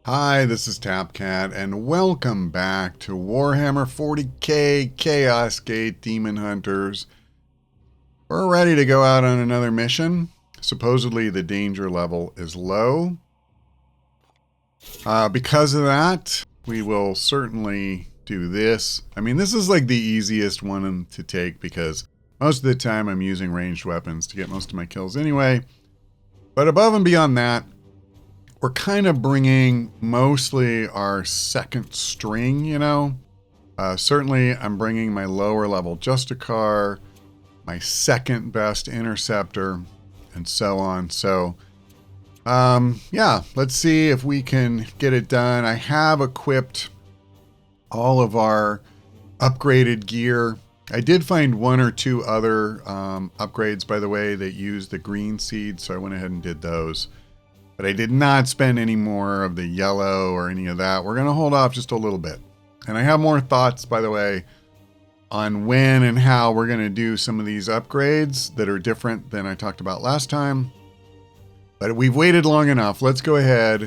Hi, this is TapCat, and welcome back to Warhammer 40K Chaos Gate Daemonhunters. We're ready to go out on another mission. Supposedly the danger level is low. Because of that, we will certainly do this. I mean, this is like the easiest one to take because most of the time I'm using ranged weapons to get most of my kills anyway. But above and beyond that, we're kind of bringing mostly our second string, you know. Certainly, I'm bringing my lower level Justicar, my second best interceptor, and so on. So, yeah, let's see if we can get it done. I have equipped all of our upgraded gear. I did find one or two other upgrades, by the way, that use the green seed, so I went ahead and did those. But I did not spend any more of the yellow or any of that. We're going to hold off just a little bit. And I have more thoughts, by the way, on when and how we're going to do some of these upgrades that are different than I talked about last time. But we've waited long enough. Let's go ahead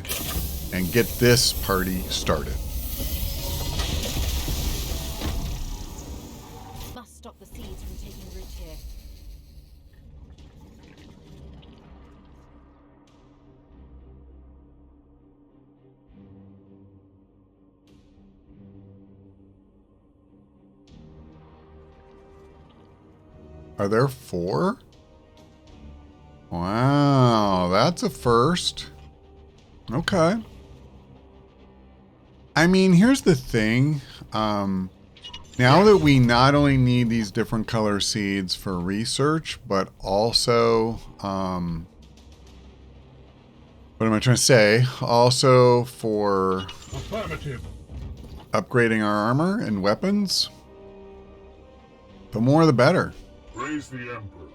and get this party started. Must stop the seeds from taking root here. Are there 4? Wow, that's a first. Okay. I mean, here's the thing. Now that we not only need these different color seeds for research, but also, what am I trying to say? Also for Affirmative. upgrading our armor and weapons, the more the better. Praise the Emperor.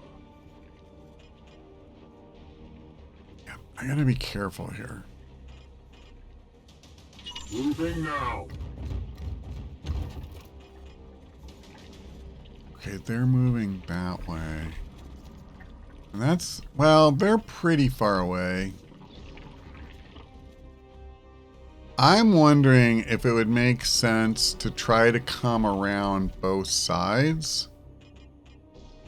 Yeah, I gotta be careful here. Moving now. Okay, they're moving that way. And that's, well, they're pretty far away. I'm wondering if it would make sense to try to come around both sides.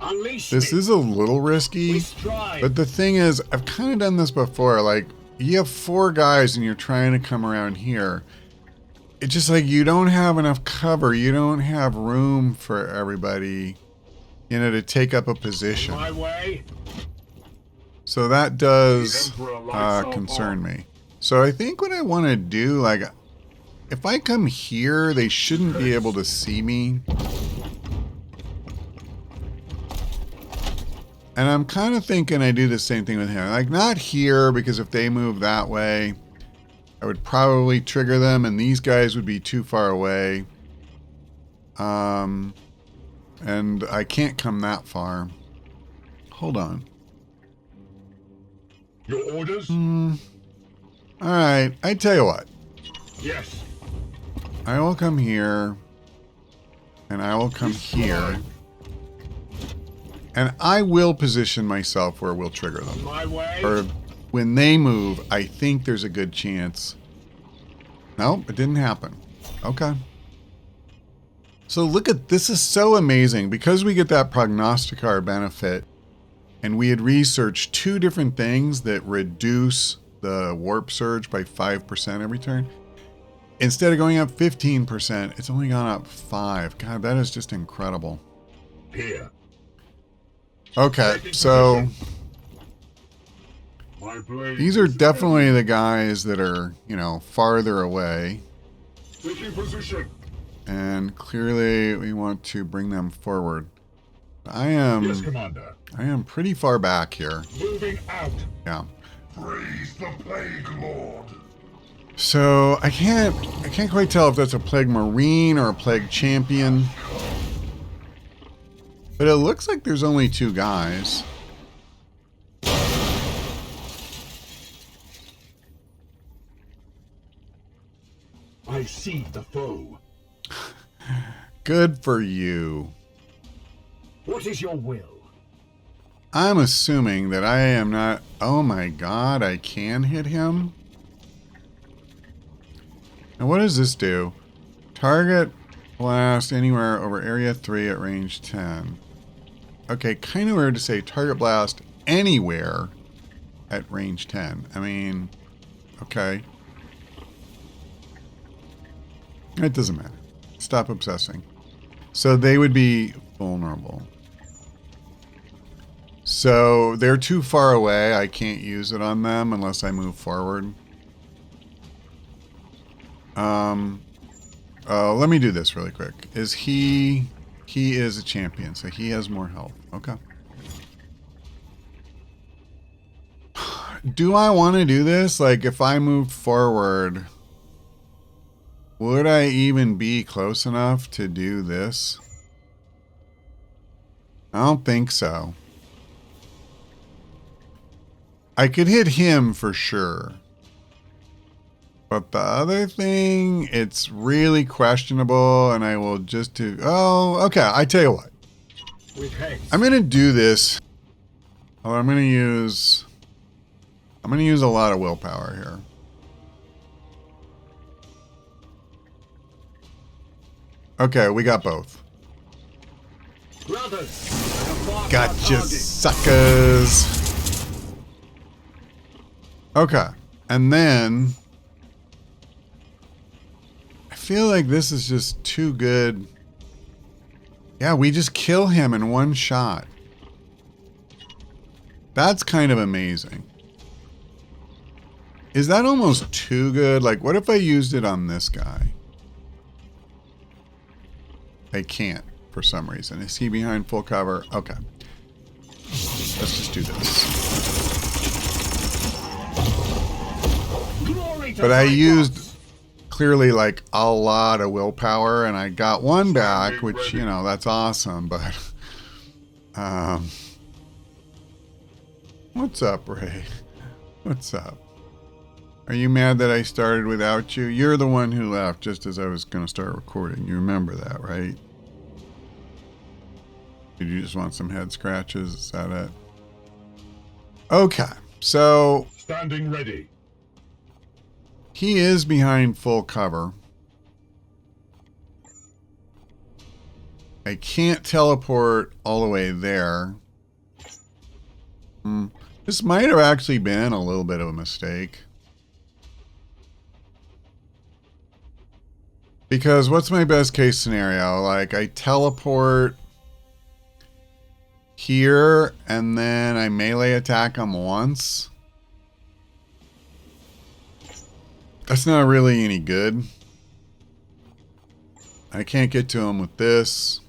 Unleash This me. is a little risky, Strive. but the thing is, I've kind of done this before. Like, you have 4 guys and you're trying to come around here. It's just like you don't have enough cover. You don't have room for everybody, you know, to take up a position. My way. So that does The Emperor lights concern on. me. So I think what I want to do, like, if I come here, they shouldn't be able to see me. And I'm kind of thinking I do the same thing with him. Like, not here, because if they move that way, I would probably trigger them, and these guys would be too far away. And I can't come that far. Hold on. Your orders? Alright, I tell you what. Yes. I will come here, and I will come here. And I will position myself where we'll trigger them. My way. Or when they move, I think there's a good chance. Nope, it didn't happen. Okay. So look at this, is so amazing because we get that prognosticar benefit, and we had researched 2 different things that reduce the warp surge by 5% every turn. Instead of going up 15%, it's only gone up 5. God, that is just incredible. Here. Okay, so My blade. these are is definitely the guys that are, you know, farther away. taking position. And clearly we want to bring them forward. I Yes, am Commander. pretty far back here. Moving out. Yeah. Praise the Plague Lord. So I can't quite tell if that's a Plague Marine or a Plague Champion. But it looks like there's only 2 guys. I see the foe. Good for you. What is your will? I'm assuming that I am not... Oh my god, I can hit him? And what does this do? Target blast anywhere over area 3 at range 10. Okay, kind of weird to say target blast anywhere at range 10. I mean, okay. It doesn't matter. Stop obsessing. So they would be vulnerable. So they're too far away. I can't use it on them unless I move forward. Let me do this really quick. He is a champion, so he has more health. Okay. Do I want to do this? Like, if I moved forward, would I even be close enough to do this? I don't think so. I could hit him for sure. But the other thing, it's really questionable, and I will just do... Oh, okay, I tell you what. I'm going to do this. Oh, I'm going to use a lot of willpower here. Okay, we got both. Gotcha, suckers. Okay, and then I feel like this is just too good. Yeah, we just kill him in one shot. That's kind of amazing. Is that almost too good? Like, what if I used it on this guy? I can't for some reason. Is he behind full cover? Okay. Let's just do this. But I used clearly like a lot of willpower and I got one back, which, you know, that's awesome, but what's up, Ray? What's up? Are you mad that I started without you? You're the one who left just as I was going to start recording. You remember that, right? Did you just want some head scratches? Is that it? Okay, so... Standing ready. He is behind full cover. I can't teleport all the way there. This might have actually been a little bit of a mistake. Because what's my best case scenario? Like, I teleport here and then I melee attack him once. That's not really any good. I can't get to him with this.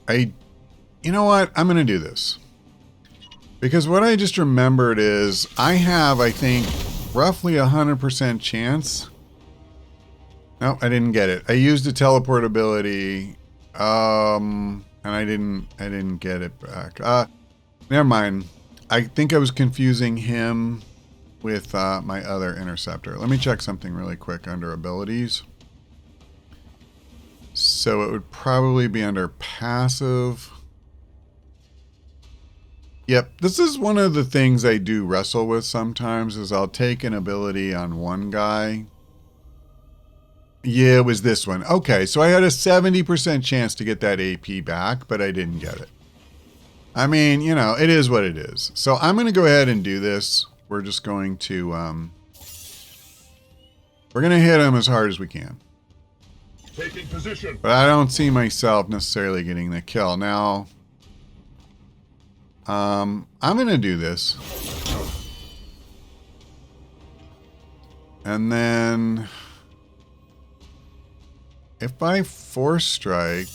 You know what? I'm going to do this. Because what I just remembered is I have, I think, roughly 100% chance. No, I didn't get it. I used a teleport ability, and I didn't get it back. Never mind. I think I was confusing him with my other interceptor. Let me check something really quick under abilities. So it would probably be under passive. Yep, this is one of the things I do wrestle with sometimes is I'll take an ability on one guy. Yeah, it was this one. Okay, so I had a 70% chance to get that AP back, but I didn't get it. I mean, you know, it is what it is. So I'm going to go ahead and do this. We're just going to, we're going to hit him as hard as we can. Taking position. But I don't see myself necessarily getting the kill. Now, I'm going to do this. And then if I force strike,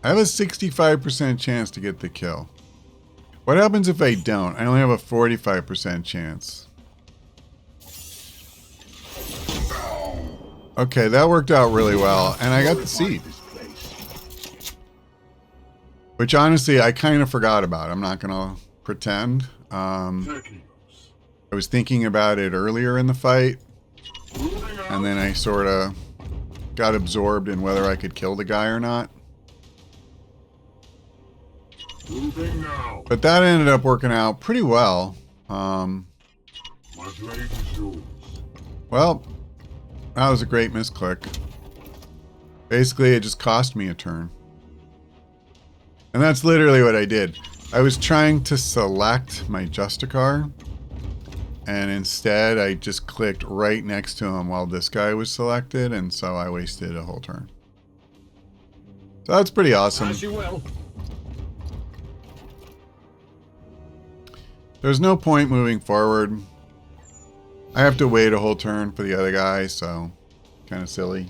I have a 65% chance to get the kill. What happens if I don't? I only have a 45% chance. Okay, that worked out really well. And I got the seed. Which honestly, I kind of forgot about. I'm not going to pretend. I was thinking about it earlier in the fight. And then I sort of got absorbed in whether I could kill the guy or not. But that ended up working out pretty well. My blade is yours. Well, that was a great misclick. Basically, it just cost me a turn. And that's literally what I did. I was trying to select my Justicar, and instead I just clicked right next to him while this guy was selected, and so I wasted a whole turn. So that's pretty awesome. As you will. There's no point moving forward. I have to wait a whole turn for the other guy, so kind of silly.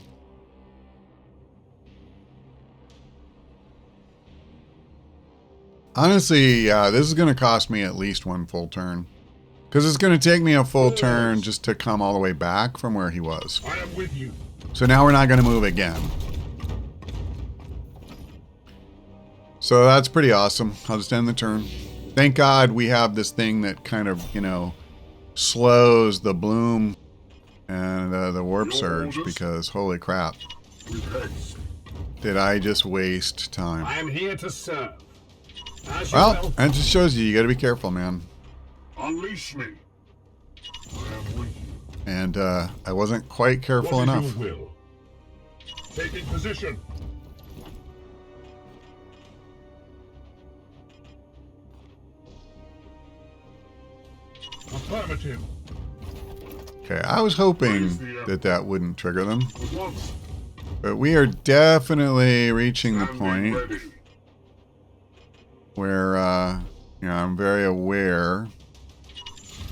Honestly, yeah, this is going to cost me at least one full turn. Because it's going to take me a full turn just to come all the way back from where he was. I am with you. So now we're not going to move again. So that's pretty awesome. I'll just end the turn. Thank God we have this thing that kind of, you know, slows the bloom and the warp surge, because holy crap. With haste. Did I just waste time? I am here to serve. As you Well, will. that just shows you got to be careful, man. Unleash me. I am with you. And I wasn't quite careful What is enough. your will? Taking position. Affirmative. Okay, I was hoping that that wouldn't trigger them. At once. But we are definitely reaching the Standing point ready. where you know, I'm very aware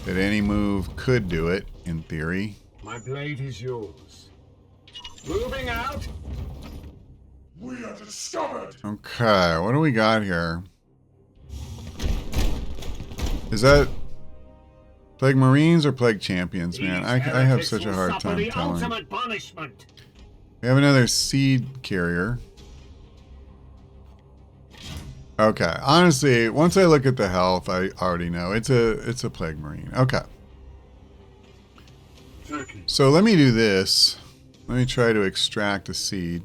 that any move could do it, in theory. My blade is yours. Moving out. We are discovered. Okay, what do we got here? Is that Plague Marines or Plague Champions, man? I have such a hard time telling. Ultimate punishment. We have another seed carrier. Okay, honestly, once I look at the health, I already know it's a Plague Marine. Okay. Turkey. So let me do this. Let me try to extract a seed.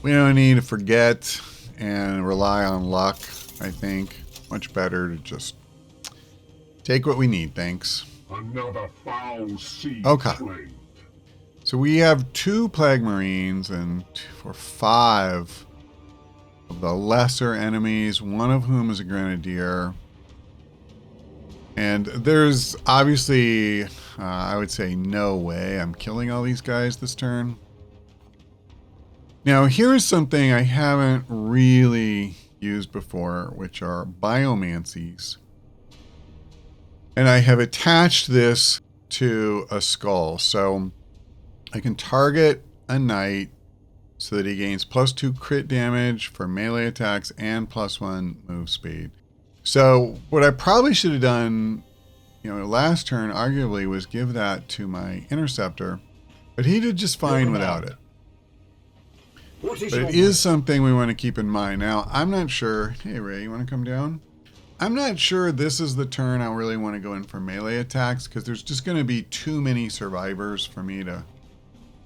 We don't need to forget and rely on luck, I think. Much better to just take what we need, thanks. Another foul seed. Okay. Blade. So we have 2 Plague Marines and for 5 of the lesser enemies, one of whom is a Grenadier. And there's obviously, I would say, no way I'm killing all these guys this turn. Now, here's something I haven't really used before, which are Biomancies. And I have attached this to a skull. So I can target a knight so that he gains +2 crit damage for melee attacks and +1 move speed. So what I probably should have done, you know, last turn, arguably, was give that to my interceptor, but he did just fine without it. What is But your it is something we want to keep in mind. Now, I'm not sure. Hey, Ray, you want to come down? I'm not sure this is the turn I really want to go in for melee attacks, because there's just going to be too many survivors for me to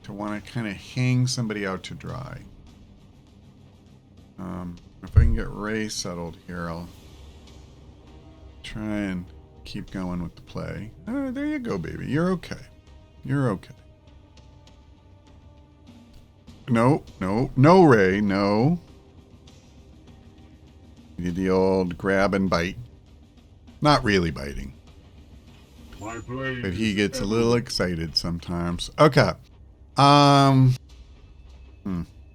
want to kind of hang somebody out to dry. If I can get Ray settled here, I'll try and keep going with the play. There you go, baby. You're okay. You're okay. No, Ray, no. You did the old grab and bite. Not really biting. My blade But he is gets a ever- little excited sometimes. Okay.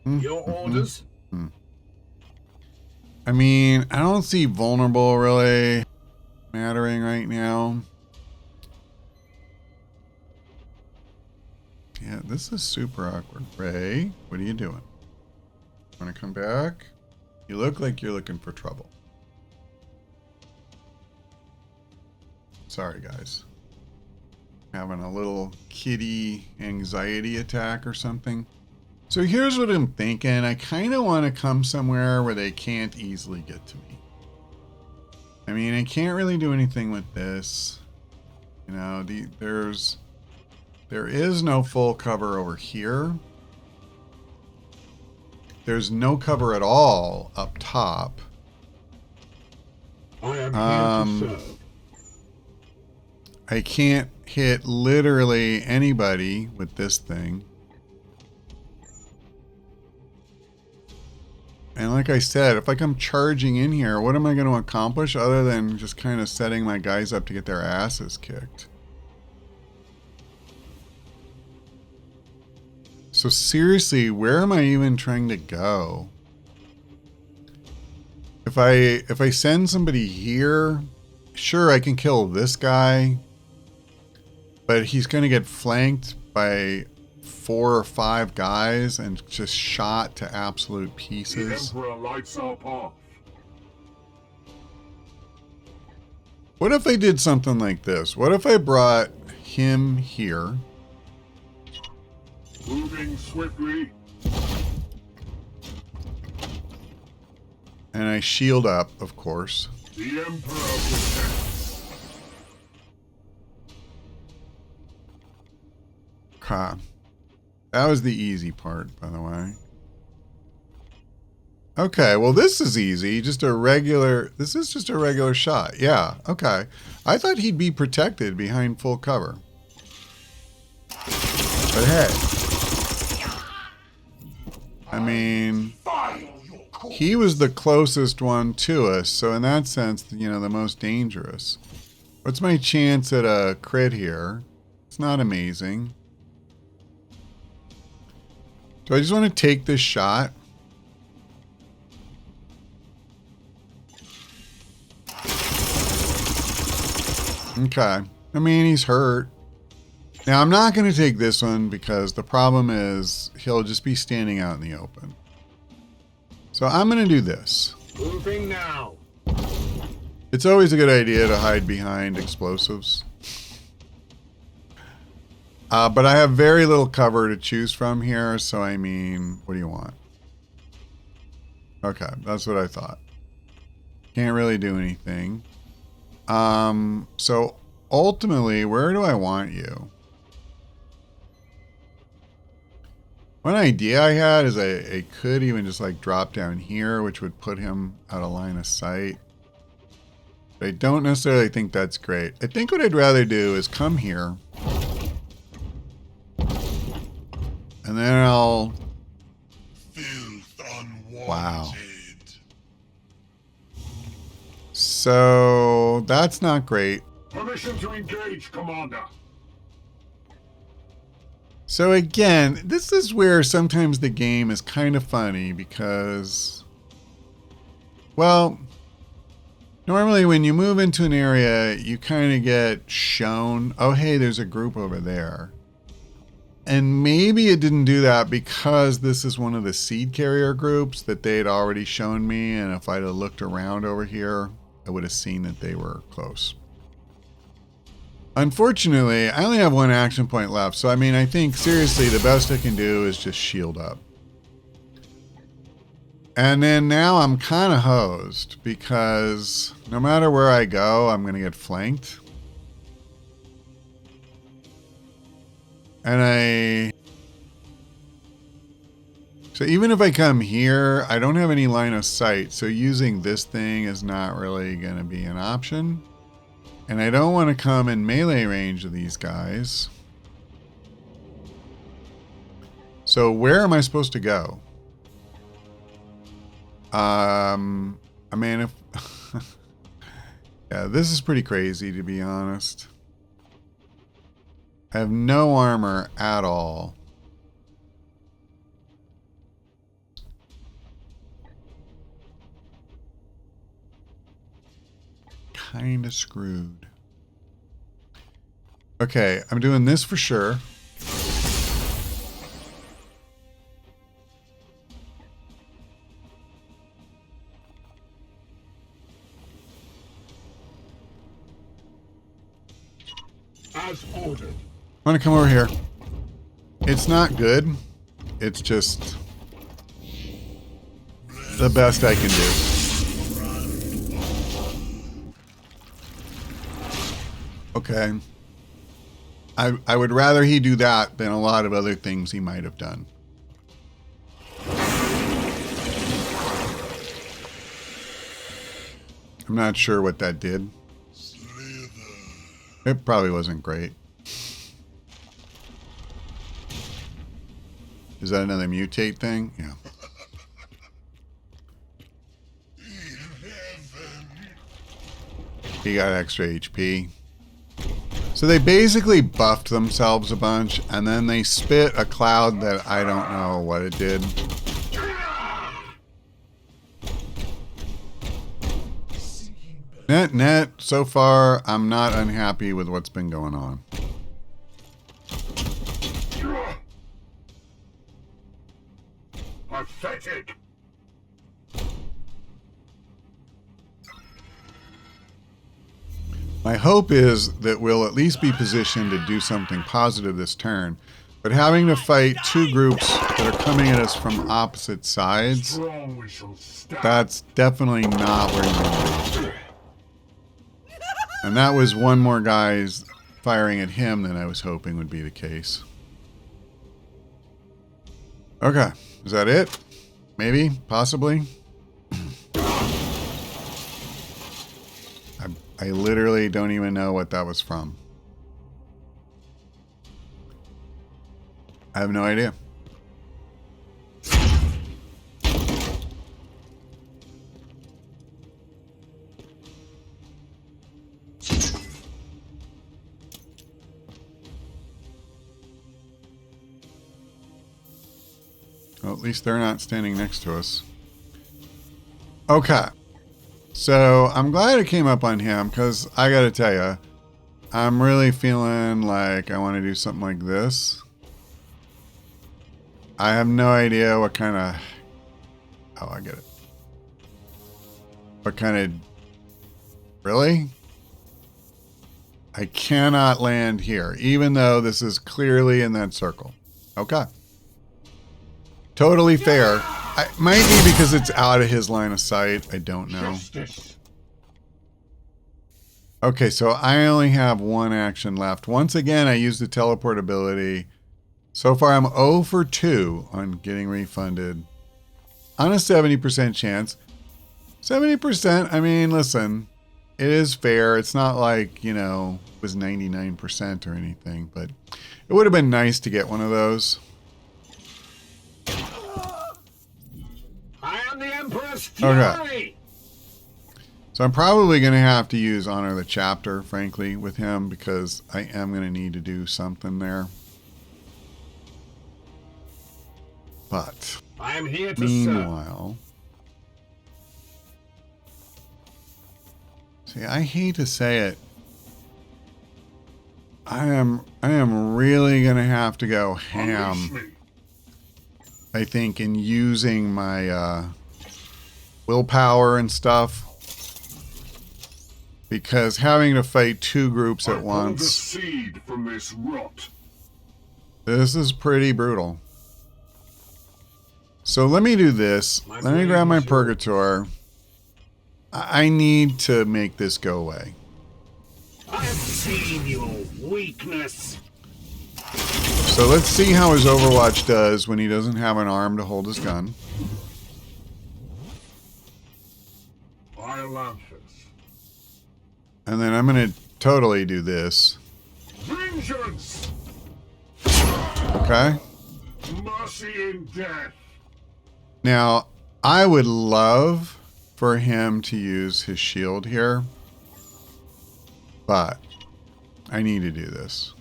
Your orders. I mean, I don't see vulnerable really mattering right now. Yeah, this is super awkward. Ray, what are you doing? Want to come back? You look like you're looking for trouble. Sorry, guys. Having a little kitty anxiety attack or something. So here's what I'm thinking. I kind of want to come somewhere where they can't easily get to me. I mean, I can't really do anything with this. You know, there is no full cover over here. There's no cover at all up top. I am here to serve. I can't hit literally anybody with this thing. And like I said, if I come charging in here, what am I going to accomplish other than just kind of setting my guys up to get their asses kicked? So seriously, where am I even trying to go? If I send somebody here, sure, I can kill this guy, but he's going to get flanked by 4 or 5 guys and just shot to absolute pieces. The Emperor lights our path. What if I did something like this? What if I brought him here? Moving swiftly. And I shield up, of course. The Emperor protects. Okay. That was the easy part, by the way. Okay, well this is easy. Just a regular... This is just a regular shot. Yeah, okay. I thought he'd be protected behind full cover. But hey. I mean... He was the closest one to us, so in that sense, you know, the most dangerous. What's my chance at a crit here? It's not amazing. Do I just want to take this shot? Okay. I mean, he's hurt. Now, I'm not going to take this one because the problem is he'll just be standing out in the open. So I'm going to do this. Moving now. It's always a good idea to hide behind explosives. But I have very little cover to choose from here, so I mean, what do you want? Okay, that's what I thought. Can't really do anything. So ultimately, where do I want you? One idea I had is I could even just like drop down here, which would put him out of line of sight. But I don't necessarily think that's great. I think what I'd rather do is come here. And then I'll... Filth unwanted. Wow. So that's not great. Permission to engage, Commander. So again, this is where sometimes the game is kind of funny because, well, normally when you move into an area, you kind of get shown, oh, hey, there's a group over there. And maybe it didn't do that because this is one of the seed carrier groups that they had already shown me. And if I'd have looked around over here, I would have seen that they were close. Unfortunately, I only have one action point left. So, I mean, I think seriously, the best I can do is just shield up. And then now I'm kind of hosed because no matter where I go, I'm going to get flanked. And so even if I come here, I don't have any line of sight. So using this thing is not really going to be an option. And I don't want to come in melee range of these guys. So where am I supposed to go? I mean, if yeah, this is pretty crazy to be honest. I have no armor at all. Kind of screwed. Okay, I'm doing this for sure. As ordered. I want to come over here. It's not good. It's just the best I can do. Okay. I would rather he do that than a lot of other things he might have done. I'm not sure what that did. Slither. It probably wasn't great. Is that another mutate thing? Yeah. He got extra HP. So they basically buffed themselves a bunch, and then they spit a cloud that I don't know what it did. Net, so far, I'm not unhappy with what's been going on. Pathetic. My hope is that we'll at least be positioned to do something positive this turn, but having to fight two groups that are coming at us from opposite sides, Strong we shall stand. that's definitely not where you want to be. And that was one more guys firing at him than I was hoping would be the case. Okay, is that it? Maybe? Possibly? I literally don't even know what that was from. I have no idea. Well, at least they're not standing next to us. Okay. So I'm glad it came up on him, because I gotta tell you, I'm really feeling like I want to do something like this. I have no idea what kind of... Oh, I get it. What kind of... Really? I cannot land here, even though this is clearly in that circle. Okay. Totally fair. It might be because it's out of his line of sight. I don't know. Justice. Okay, so I only have one action left. Once again, I used the teleport ability. So far, I'm 0 for 2 on getting refunded. On a 70% chance. 70%, I mean, listen, it is fair. It's not like, you know, it was 99% or anything, but it would have been nice to get one of those. I am the Emperor's fury. Okay. So I'm probably going to have to use Honor the Chapter, frankly, with him, because I am going to need to do something there. But I am here to serve. meanwhile, see, I hate to say it, I am really going to have to go Unleash ham, me. I think, in using my willpower and stuff. Because having to fight two groups I at pulled once, the seed from this rot. this is pretty brutal. So let me do this. My Let me grab my blade is yours. Purgator. I need to make this go away. I have seen your weakness. So let's see how his Overwatch does when he doesn't have an arm to hold his gun. Biomancies. And then I'm going to totally do this. Vengeance. Okay? Mercy in death. Now, I would love for him to use his shield here. But I need to do this.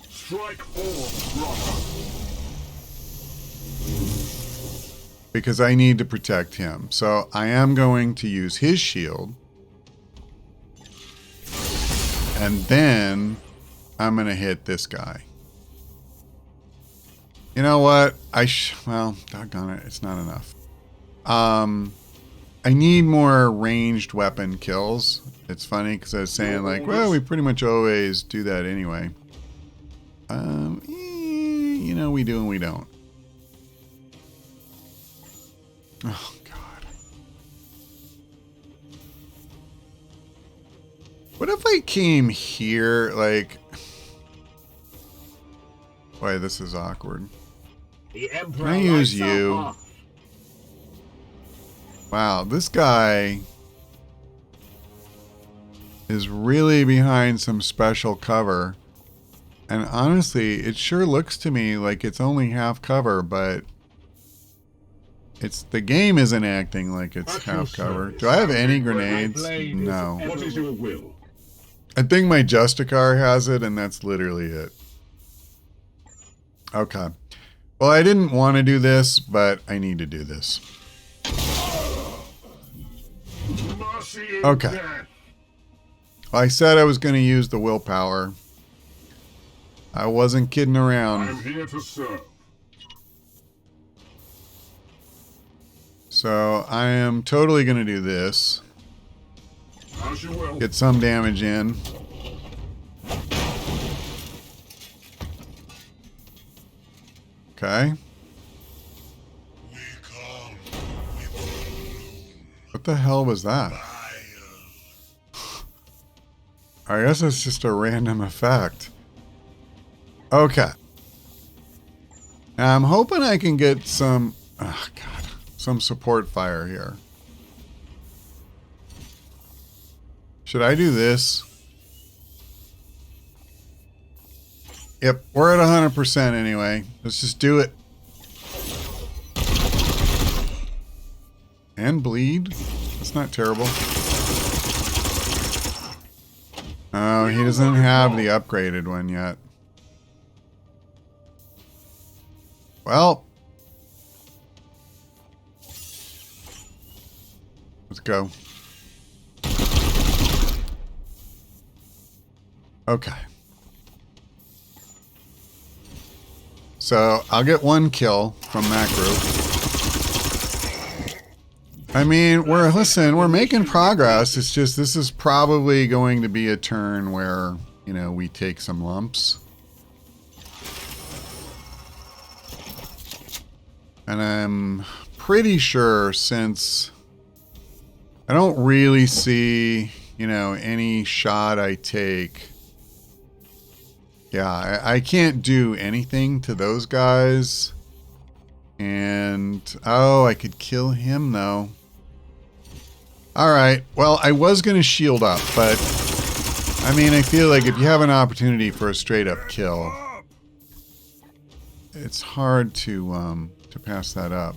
Strike all, brother. Because I need to protect him. So I am going to use his shield. And then I'm going to hit this guy. You know what? Well, doggone it. It's not enough. I need more ranged weapon kills. It's funny because I was saying like, well, we pretty much always do that anyway. You know, we do and we don't. Oh, God. What if I came here, like... Boy, this is awkward. The Emperor Can I use lights you? up. Wow, this guy... is really behind some special cover. And honestly, it sure looks to me like it's only half cover, but the game isn't acting like it's half cover. Do I have any grenades? No. What is your will? I think my Justicar has it, and that's literally it. Okay. Well, I didn't want to do this, but I need to do this. Okay. Well, I said I was going to use the willpower. I wasn't kidding around. I'm here to serve. So I am totally going to do this. As you will. Get some damage in. Okay. What the hell was that? I guess it's just a random effect. Okay. Now I'm hoping I can get some... Oh, God. Some support fire here. Should I do this? Yep, we're at 100% anyway. Let's just do it. And bleed? That's not terrible. Oh, he doesn't have the upgraded one yet. Well. Let's go. Okay. So, I'll get one kill from that group. I mean, we're making progress. It's just, this is probably going to be a turn where, you know, we take some lumps. And I'm pretty sure, since I don't really see, you know, any shot I take. Yeah, I can't do anything to those guys. And, oh, I could kill him though. Alright, well, I was going to shield up, but I mean, I feel like if you have an opportunity for a straight up kill, it's hard to pass that up.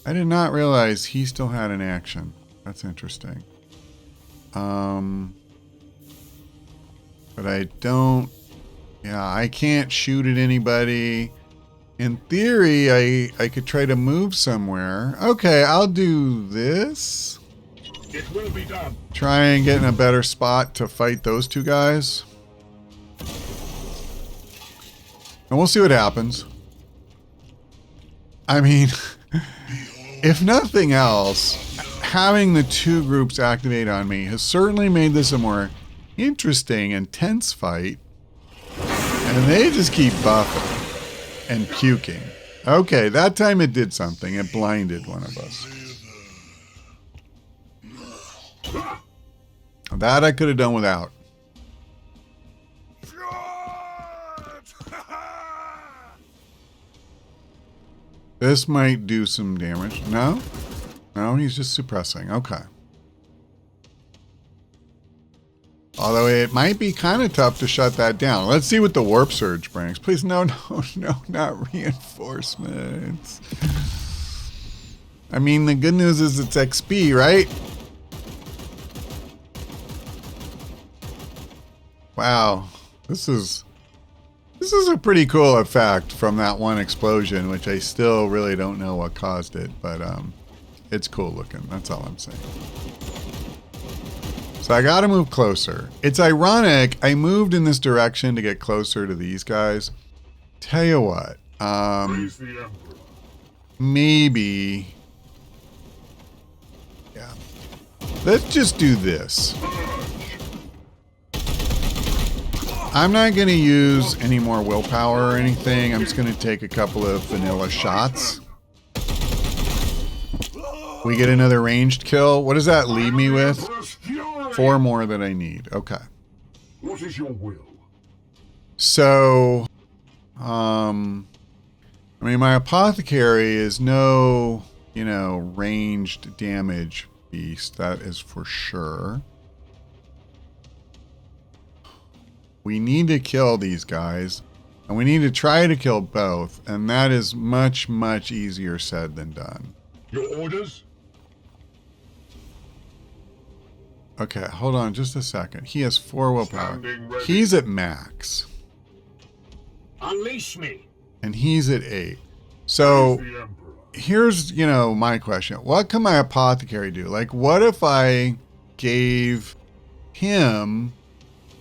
I did not realize he still had an action. That's interesting. But I don't... Yeah, I can't shoot at anybody. In theory, I could try to move somewhere. Okay, I'll do this. It will be done. Try and get in a better spot to fight those two guys. And we'll see what happens. I mean, if nothing else, having the two groups activate on me has certainly made this a more interesting and tense fight. And they just keep buffing and puking. Okay, that time it did something. It blinded one of us. That I could have done without. This might do some damage. No? No, he's just suppressing. Okay. Although it might be kind of tough to shut that down. Let's see what the warp surge brings. Please, no, not reinforcements. I mean, the good news is it's XP, right? Wow. This is a pretty cool effect from that one explosion, which I still really don't know what caused it, but it's cool looking. That's all I'm saying. So I gotta move closer. It's ironic, I moved in this direction to get closer to these guys. Tell you what, maybe, yeah. Let's just do this. I'm not gonna use any more willpower or anything. I'm just gonna take a couple of vanilla shots. We get another ranged kill. What does that leave me with? 4 more that I need. Okay. What is your will? So, I mean, my apothecary is no, you know, ranged damage beast. That is for sure. We need to kill these guys. And we need to try to kill both. And that is much, much easier said than done. Your orders? Okay, hold on just a second. He has 4 willpower. Standing ready. He's at max. Unleash me. And he's at 8. So The Emperor. here's, my question. What can my apothecary do? Like, what if I gave him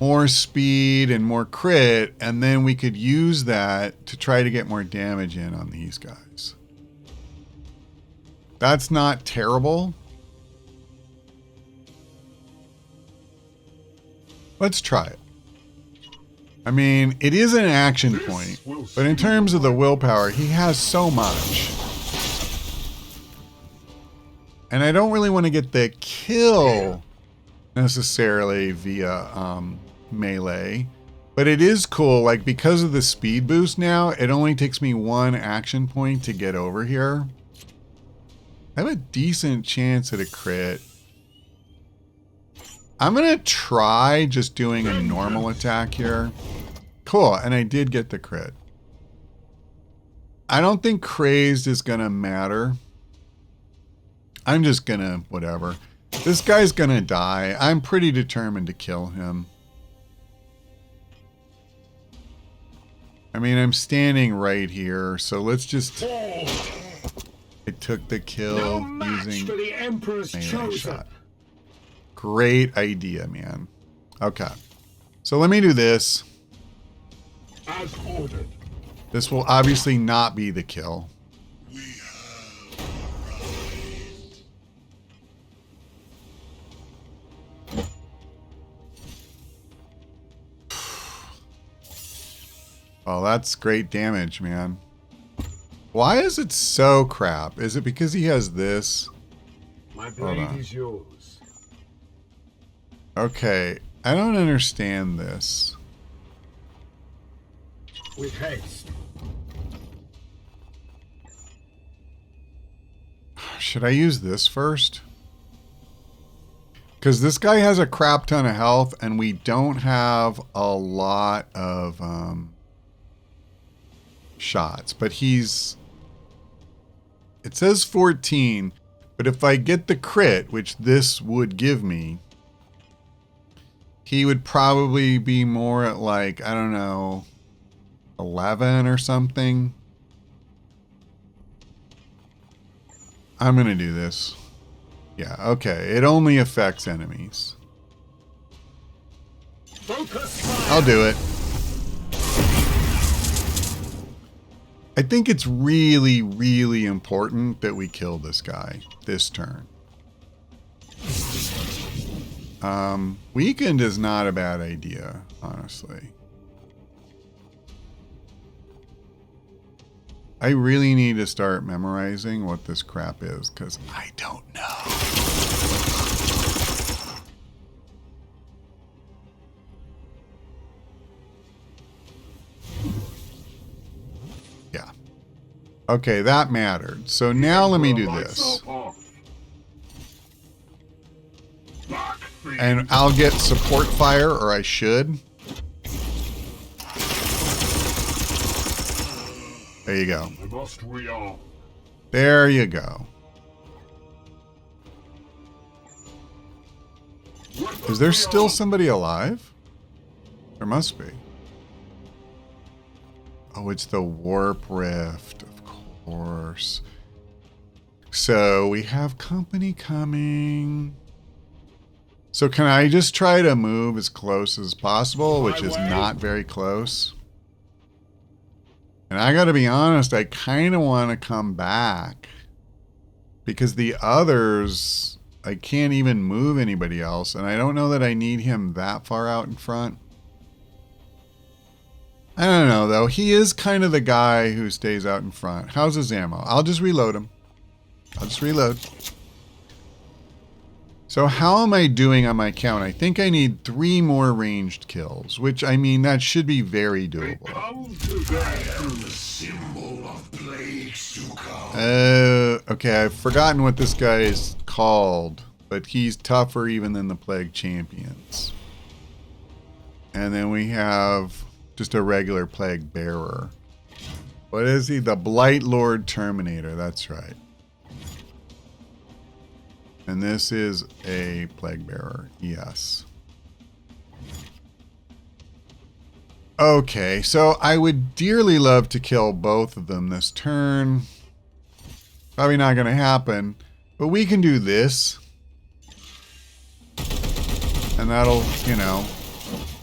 more speed and more crit, and then we could use that to try to get more damage in on these guys? That's not terrible. Let's try it. I mean, it is an action point, but in terms of the willpower, he has so much. And I don't really want to get the kill necessarily via melee, but it is cool. Like, because of the speed boost now, it only takes me 1 action point to get over here. I have a decent chance at a crit. I'm going to try just doing a normal attack here. Cool, and I did get the crit. I don't think crazed is going to matter. I'm just going to, whatever. This guy's going to die. I'm pretty determined to kill him. I mean, I'm standing right here, so let's just... I took the kill using For the Emperor's melee chosen. shot. Great idea, man. Okay. So let me do this. As ordered. This will obviously not be the kill. Oh, that's great damage, man. Why is it so crap? Is it because he has this? My Hold blade on. is yours. Okay, I don't understand this. With haste. Should I use this first? Because this guy has a crap ton of health, and we don't have a lot of shots. But he's... It says 14, but if I get the crit, which this would give me, he would probably be more at, like, I don't know, 11 or something. I'm going to do this. Yeah, okay. It only affects enemies. Focus fire. I'll do it. I think it's really, really important that we kill this guy this turn. Weakened is not a bad idea, honestly. I really need to start memorizing what this crap is, because I don't know. Yeah. Okay, that mattered. So now let me do this. And I'll get support fire, or I should. There you go. I must rearm. There you go. Is there still somebody alive? There must be. Oh, it's the warp rift, of course. So we have company coming. So can I just try to move as close as possible, which is not very close? And I gotta be honest, I kind of want to come back. Because the others, I can't even move anybody else. And I don't know that I need him that far out in front. I don't know, though. He is kind of the guy who stays out in front. How's his ammo? I'll just reload him. I'll just reload. So how am I doing on my count? I think I need 3 more ranged kills, which, I mean, that should be very doable. Come to the Symbol of plagues to come. Okay, I've forgotten what this guy is called, but he's tougher even than the Plague Champions. And then we have just a regular plague bearer. What is he? The Blight Lord Terminator. That's right. And this is a plague bearer. Yes. Okay, so I would dearly love to kill both of them this turn. Probably not going to happen. But we can do this. And that'll, you know,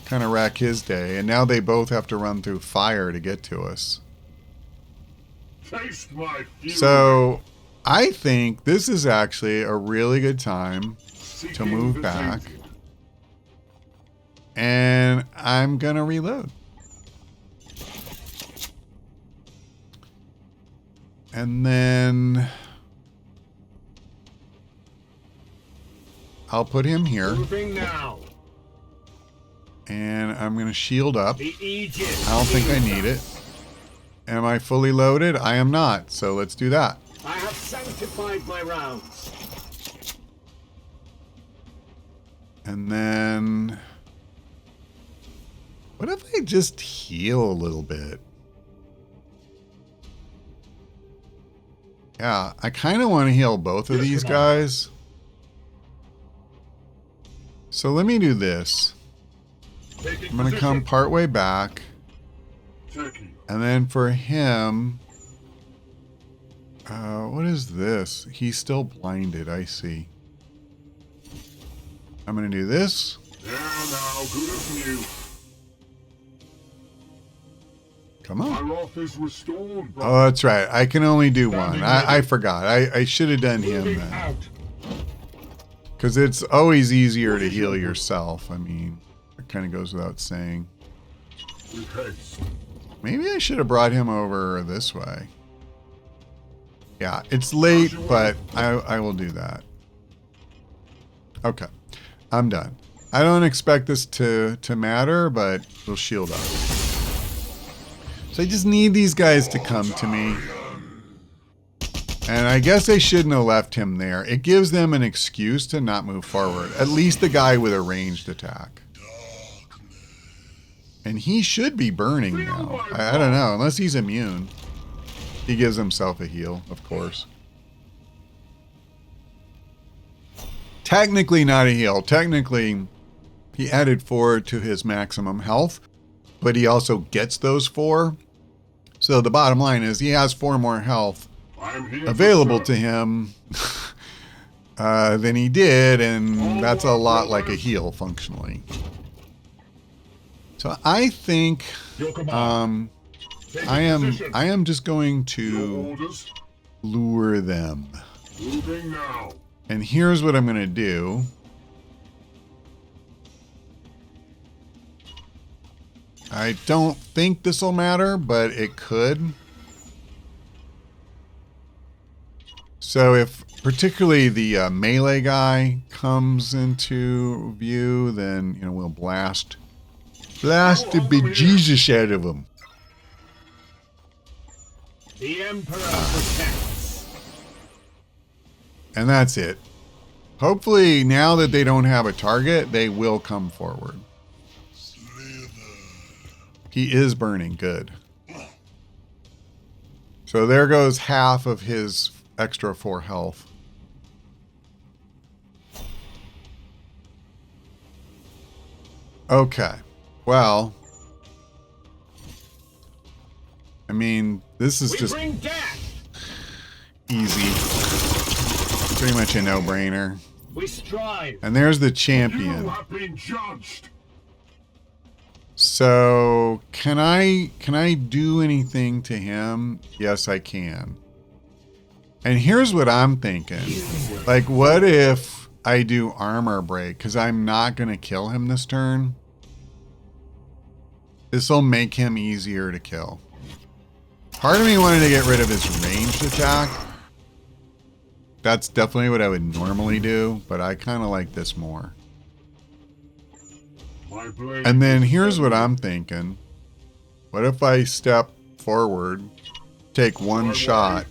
kind of wreck his day. And now they both have to run through fire to get to us. Taste my fury. So I think this is actually a really good time to Seeking move the back. tainted. And I'm going to reload. And then I'll put him here. Moving now. And I'm going to shield up. The Aegis. I don't think I need it. Am I fully loaded? I am not. So let's do that. I have sanctified my rounds. And then what if I just heal a little bit? Yeah, I kind of want to heal both of these guys. So let me do this. I'm going to come partway back. And then for him, what is this? He's still blinded, I see. I'm going to do this. There now, good of you. Come on. My wrath is restored. Oh, that's right. I can only do one. I forgot. I should have done him Moving then. out. Because it's always easier to heal yourself. I mean, it kind of goes without saying. With haste. Maybe I should have brought him over this way. Yeah, it's late, but I will do that. Okay, I'm done. I don't expect this to matter, but we'll shield up. So I just need these guys to come to me. And I guess I shouldn't have left him there. It gives them an excuse to not move forward. At least the guy with a ranged attack. And he should be burning now. I don't know, unless he's immune. He gives himself a heal, of course. Technically not a heal. Technically, he added 4 to his maximum health, but he also gets those 4. So the bottom line is he has 4 more health available to him than he did, and that's a lot like a heal functionally. So I think I am just going to lure them. Moving now. And here's what I'm going to do. I don't think this will matter, but it could. So if particularly the melee guy comes into view, then we'll blast the bejesus out of him. The Emperor protects. And that's it. Hopefully, now that they don't have a target, they will come forward. He is burning. Good. So there goes half of his extra 4 health. Okay. Well, I mean, this is just easy. Pretty much a no-brainer. We strive. And there's the champion. You have been judged. So, can I do anything to him? Yes, I can. And here's what I'm thinking. Like, what if I do armor break? Because I'm not going to kill him this turn. This will make him easier to kill. Part of me wanted to get rid of his ranged attack. That's definitely what I would normally do, but I kind of like this more. And then here's what I'm thinking. What if I step forward, take 1 shot?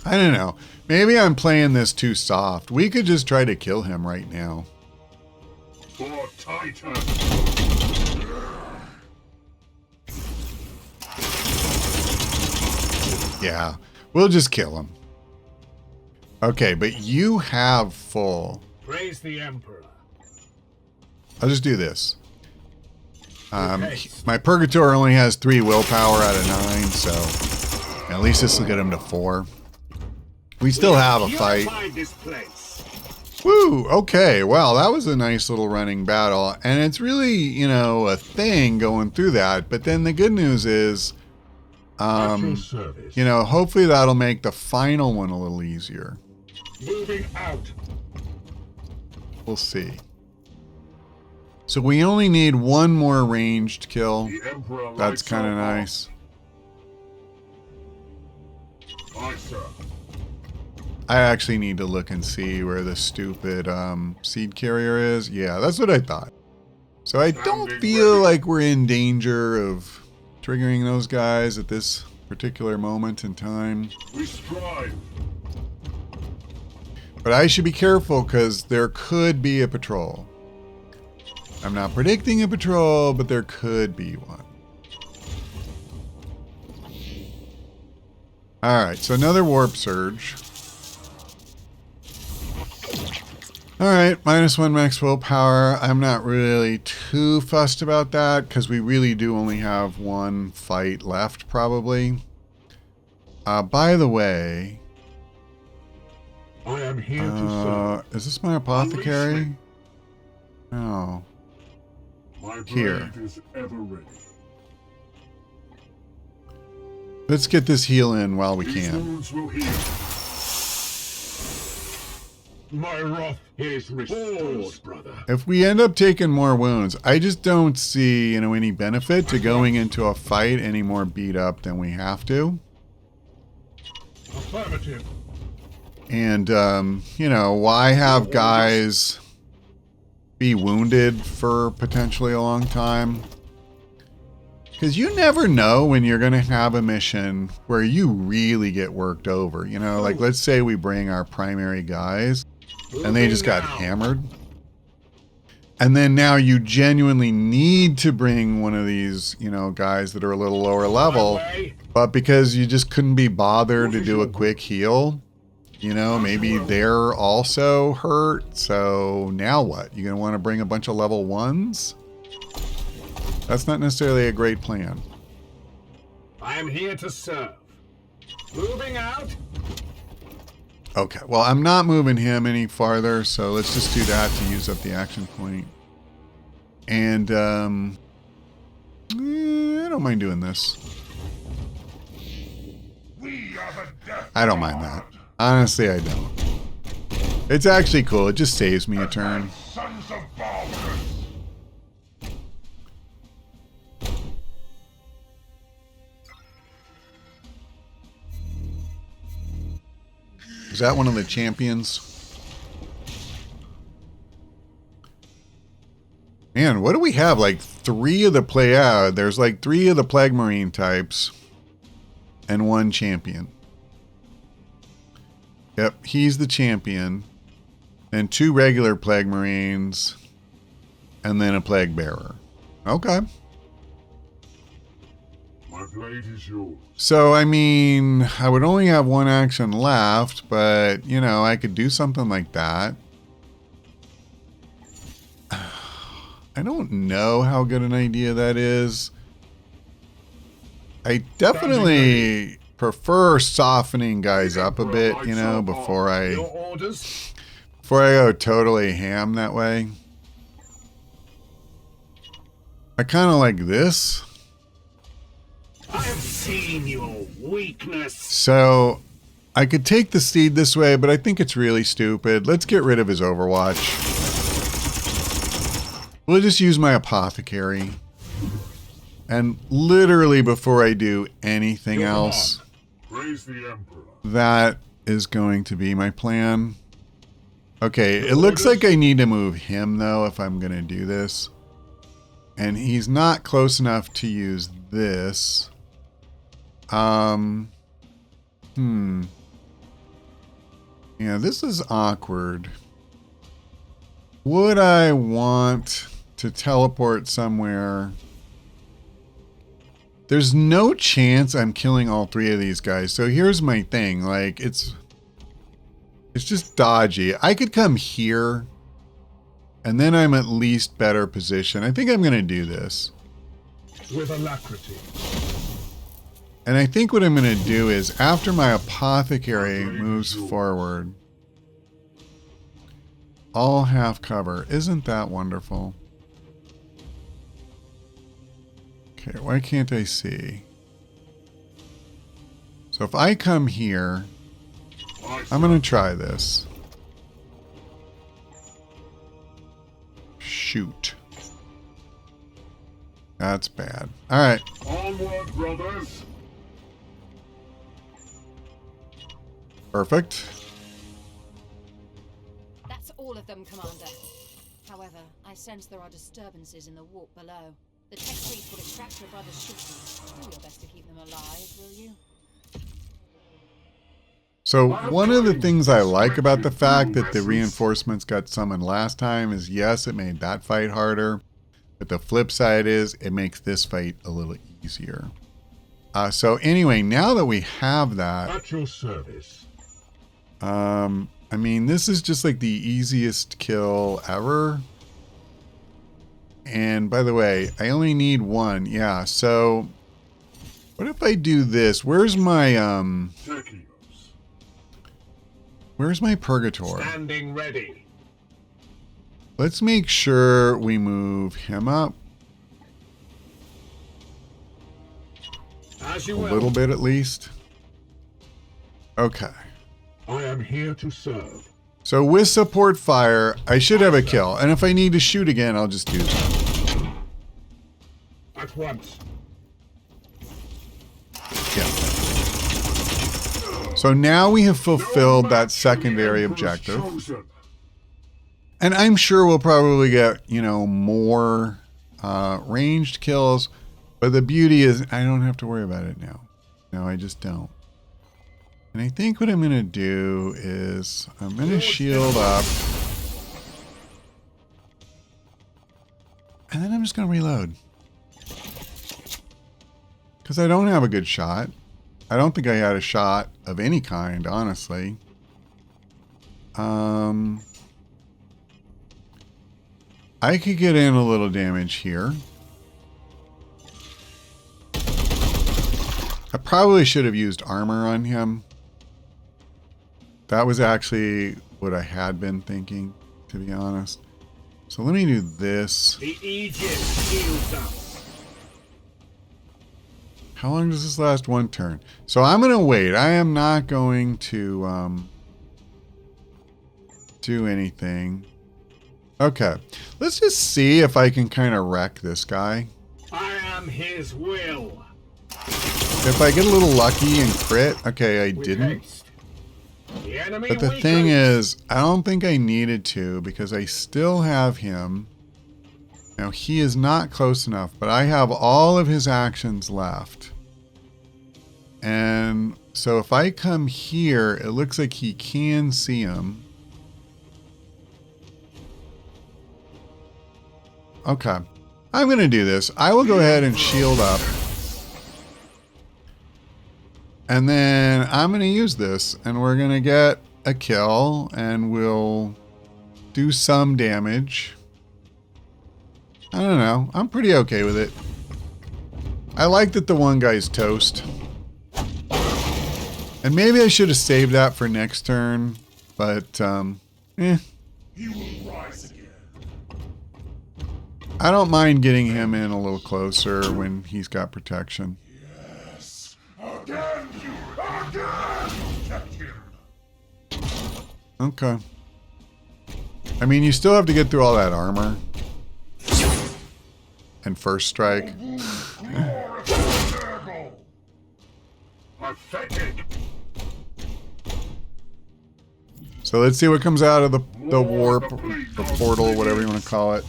I don't know. Maybe I'm playing this too soft. We could just try to kill him right now. For Titan. Yeah, we'll just kill him. Okay, but you have full. Praise the Emperor. I'll just do this. My Purgator only has 3 willpower out of 9, so at least this will get him to 4. We still have a fight. This place. Woo! Okay, well, that was a nice little running battle, and it's really, you know, a thing going through that. But then the good news is, At your service. you know, hopefully that'll make the final one a little easier. Moving out. We'll see. So we only need 1 more ranged kill. The Emperor That's likes kind of our nice. Aye, sir. I actually need to look and see where the stupid seed carrier is. Yeah, that's what I thought. So I don't feel like we're in danger of triggering those guys at this particular moment in time. We strive. But I should be careful because there could be a patrol. I'm not predicting a patrol, but there could be one. Alright, so another warp surge. Alright, -1 max willpower. I'm not really too fussed about that because we really do only have 1 fight left, probably. By the way, I am here to serve. is this my apothecary? Unleash me. No. My blade here. is ever ready. Let's get this heal in while we These can. wounds will heal. My wrath is restored, brother. If we end up taking more wounds, I just don't see, you know, any benefit to going into a fight any more beat up than we have to. Affirmative. And, you know, why have guys be wounded for potentially a long time? Because you never know when you're going to have a mission where you really get worked over. You know, like let's say we bring our primary guys and they just got hammered. And then now you genuinely need to bring one of these, you know, guys that are a little lower level. But because you just couldn't be bothered to do a quick heal, you know, maybe they're also hurt. So now what? You're going to want to bring a bunch of level 1s? That's not necessarily a great plan. I am here to serve. Moving out. Okay, well, I'm not moving him any farther, so let's just do that to use up the action point. And, I don't mind doing this. We are the death. I don't mind that. Honestly, I don't. It's actually cool. It just saves me a turn. Sons of Baldur's. Is that one of the champions? Man, what do we have? Like 3 of the there's like 3 of the Plague Marine types and 1 champion. Yep, he's the champion. And 2 regular Plague Marines. And then a Plague Bearer. Okay. My blade is yours. So, I mean, I would only have 1 action left, but, you know, I could do something like that. I don't know how good an idea that is. I definitely prefer softening guys up a bit, you know, before I Your orders. go totally ham that way. I kind of like this. I have seen your weakness. So I could take the steed this way, but I think it's really stupid. Let's get rid of his Overwatch. We'll just use my apothecary. And literally before I do anything else, Praise the Emperor. that is going to be my plan. Okay, it looks like I need to move him though if I'm going to do this. And he's not close enough to use this. Yeah, this is awkward. Would I want to teleport somewhere? There's no chance I'm killing all three of these guys. So here's my thing. Like, it's just dodgy. I could come here, and then I'm at least better positioned. I think I'm going to do this. With alacrity. And I think what I'm going to do is, after my apothecary moves forward, I'll have cover. Isn't that wonderful? Okay, why can't I see? So if I come here, I'm going to try this. Shoot. That's bad. All right. Onward, brothers. Perfect. That's all of them, Commander. However, I sense there are disturbances in the warp below. The tech fleet will extract your brothers shortly. Do your best to keep them alive, will you? So one of the things I like about the fact that the reinforcements got summoned last time is, yes, it made that fight harder. But the flip side is it makes this fight a little easier. So anyway, now that we have that, At your service. I mean, this is just like the easiest kill ever. And by the way, I only need one. Yeah, so what if I do this? Where's my purgator? Standing ready. Let's make sure we move him up As you a will. little bit at least. Okay. I am here to serve. So with support fire, I should have a kill. And if I need to shoot again, I'll just do that. At once. Yeah. So now we have fulfilled that secondary objective. And I'm sure we'll probably get, you know, more ranged kills. But the beauty is I don't have to worry about it now. No, I just don't. And I think what I'm going to do is I'm going to shield up. And then I'm just going to reload. Because I don't have a good shot. I don't think I had a shot of any kind, honestly. I could get in a little damage here. I probably should have used armor on him. That was actually what I had been thinking, to be honest. So let me do this. The Aegis shields us. How long does this last? One turn. So I'm going to wait. I am not going to do anything. Okay. Let's just see if I can kind of wreck this guy. I am his will. If I get a little lucky and crit. Okay, I didn't. The enemy But the thing is, I don't think I needed to because I still have him. Now, he is not close enough, but I have all of his actions left. And so if I come here, it looks like he can see him. Okay. I'm going to do this. I will go ahead and shield up. And then I'm going to use this, and we're going to get a kill, and we'll do some damage. I don't know. I'm pretty okay with it. I like that the one guy's toast. And maybe I should have saved that for next turn, but, He will rise again. I don't mind getting him in a little closer when he's got protection. Yes. Again, you again. Protect him. Okay. I mean, you still have to get through all that armor. And first strike. pathetic. So let's see what comes out of the warp, the portal, whatever you want to call it.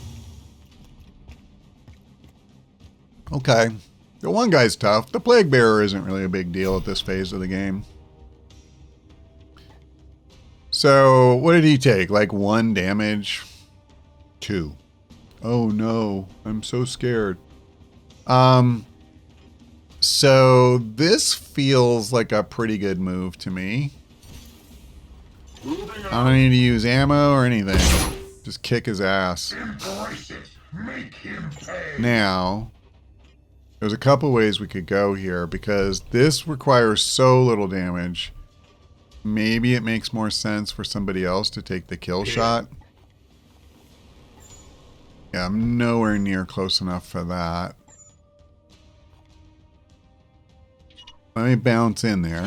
Okay. The one guy's tough. The Plague Bearer isn't really a big deal at this phase of the game. So, what did he take? Like 1 damage? 2. Oh no, I'm so scared. So this feels like a pretty good move to me. I don't need to use ammo or anything. Just kick his ass. Embrace it. Make him pay. Now, there's a couple ways we could go here because this requires so little damage. Maybe it makes more sense for somebody else to take the kill shot. Yeah, I'm nowhere near close enough for that. Let me bounce in there.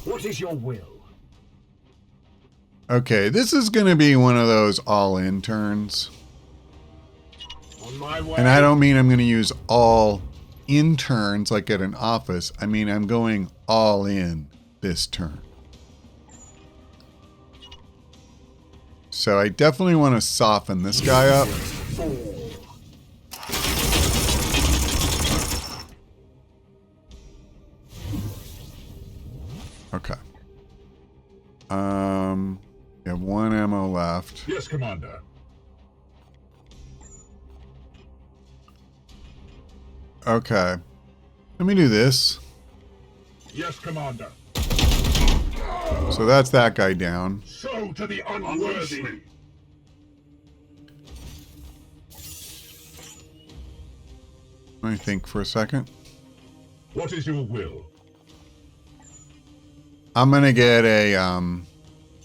What is your will? Okay, this is going to be one of those all-in turns. On my way. And I don't mean I'm going to use all in turns like at an office. I mean I'm going all in this turn. So I definitely want to soften this guy up. Okay. We have 1 ammo left. Yes, Commander. Okay. Let me do this. Yes, Commander. So that's that guy down. Show to the unworthy. Let me think for a second. What is your will? I'm gonna get a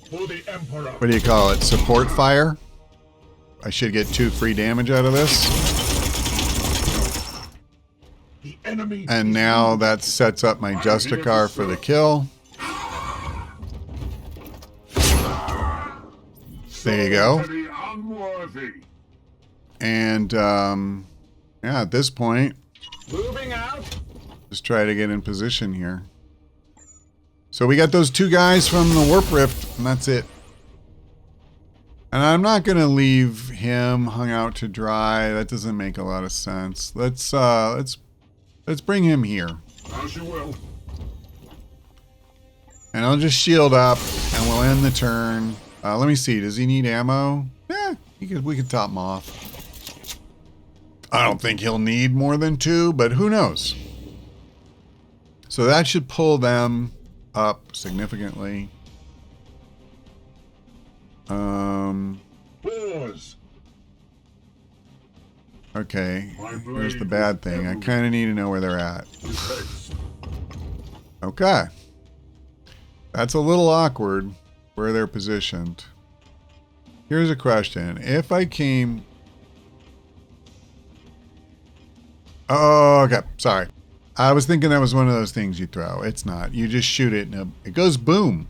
For the Emperor. what do you call it? Support fire. I should get 2 free damage out of this. The enemy. And now that sets up my Justicar for the kill. There you go. To the unworthy. And yeah, at this point, Moving out. just try to get in position here. So we got those 2 guys from the Warp Rift, and that's it. And I'm not gonna leave him hung out to dry. That doesn't make a lot of sense. Let's bring him here. As you will. And I'll just shield up, and we'll end the turn. Let me see. Does he need ammo? Yeah, we could top him off. I don't think he'll need more than 2, but who knows? So that should pull them up significantly. Pause. Okay, here's the bad thing. I kind of need to know where they're at. Okay. That's a little awkward where they're positioned. Here's a question. If I came... Oh, okay. Sorry. I was thinking that was one of those things you throw. It's not. You just shoot it and it goes boom.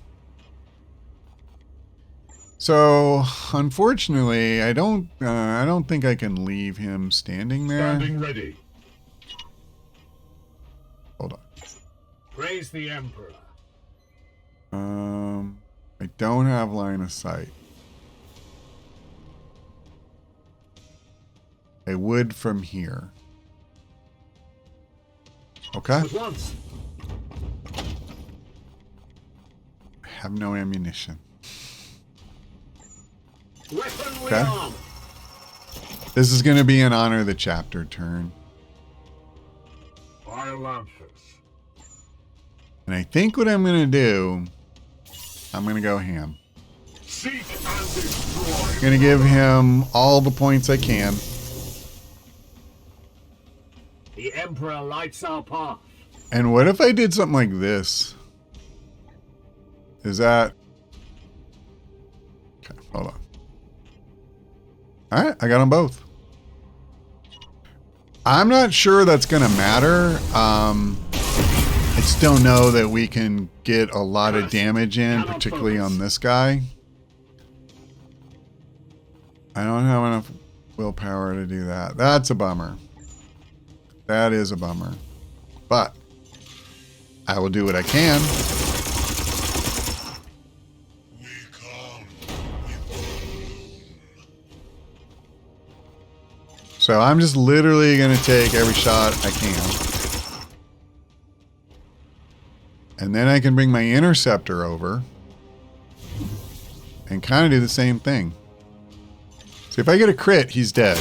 So, unfortunately, I don't think I can leave him standing there. Standing ready. Hold on. Praise the Emperor. I don't have line of sight. I would from here. Okay. At once. I have no ammunition. Weaponry Okay. arm. This is going to be an honor the chapter turn. Biomancies. And I think what I'm going to do, I'm going to go ham. Seek and destroy. I'm going to give him all the points I can. The Emperor lights our path. And what if I did something like this? Is that... Okay, hold on. Alright, I got them both. I'm not sure that's going to matter. I just don't know that we can get a lot of damage in, particularly on this guy. I don't have enough willpower to do that. That's a bummer. That is a bummer. But I will do what I can. We come. So I'm just literally going to take every shot I can. And then I can bring my interceptor over. and kind of do the same thing. So if I get a crit, he's dead.